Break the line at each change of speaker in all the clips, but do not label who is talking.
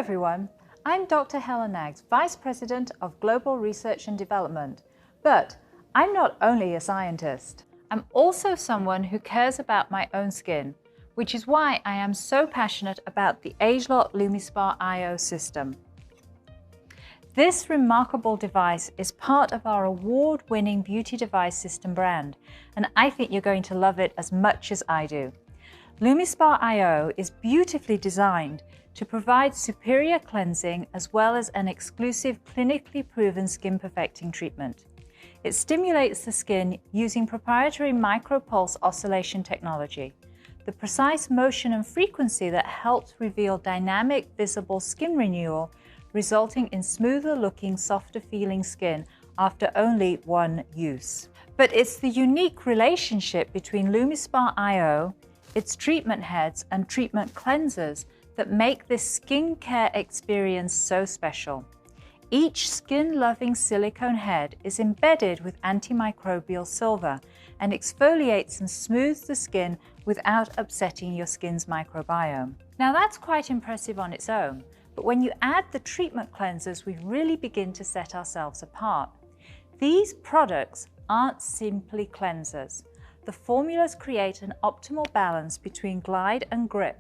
everyone, I'm Dr. Helen Knaggs, Vice President of Global Research and Development. But I'm not only a scientist, I'm also someone who cares about my own skin, which is why I am so passionate about the ageLOC LumiSpa IO system. This remarkable device is part of our award-winning beauty device system brand, and I think you're going to love it as much as I do. LumiSpa IO is beautifully designed to provide superior cleansing as well as an exclusive clinically proven skin perfecting treatment. It stimulates the skin using proprietary micropulse oscillation technology, the precise motion and frequency that helps reveal dynamic, visible skin renewal, resulting in smoother looking, softer feeling skin after only one use. But it's the unique relationship between LumiSpa IO, its treatment heads and treatment cleansers that make this skincare experience so special. Each skin-loving silicone head is embedded with antimicrobial silver and exfoliates and smooths the skin without upsetting your skin's microbiome. Now that's quite impressive on its own, but when you add the treatment cleansers, we really begin to set ourselves apart. These products aren't simply cleansers. The formulas create an optimal balance between glide and grip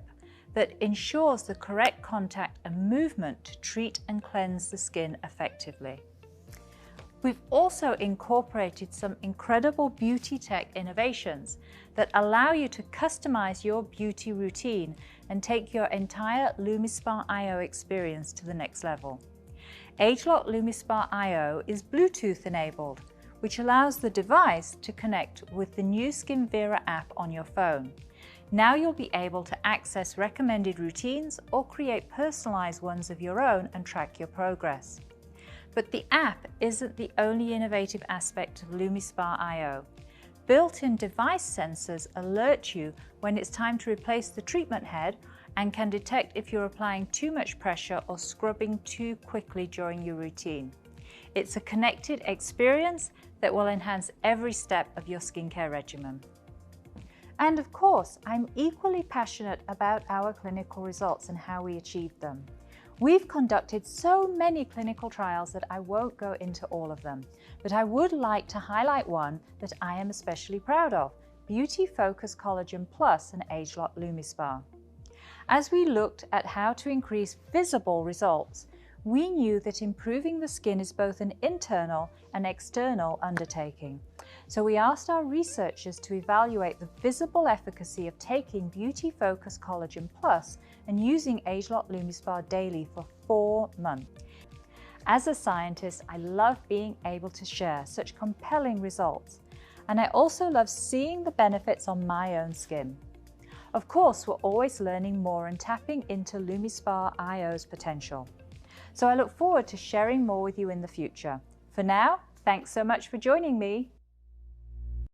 that ensures the correct contact and movement to treat and cleanse the skin effectively. We've also incorporated some incredible beauty tech innovations that allow you to customize your beauty routine and take your entire LumiSpa IO experience to the next level. ageLOC LumiSpa IO is Bluetooth enabled, which allows the device to connect with the new SkinVera app on your phone. Now you'll be able to access recommended routines or create personalized ones of your own and track your progress. But the app isn't the only innovative aspect of LumiSpa IO. Built-in device sensors alert you when it's time to replace the treatment head and can detect if you're applying too much pressure or scrubbing too quickly during your routine. It's a connected experience that will enhance every step of your skincare regimen. And of course, I'm equally passionate about our clinical results and how we achieved them. We've conducted so many clinical trials that I won't go into all of them, but I would like to highlight one that I am especially proud of, Beauty Focus Collagen Plus and ageLOC LumiSpa. As we looked at how to increase visible results, we knew that improving the skin is both an internal and external undertaking. So we asked our researchers to evaluate the visible efficacy of taking Beauty Focus Collagen Plus and using ageLOC LumiSpa daily for 4 months. As a scientist, I love being able to share such compelling results, and I also love seeing the benefits on my own skin. Of course, we're always learning more and tapping into LumiSpa IO's potential. So I look forward to sharing more with you in the future. For now, thanks so much for joining me.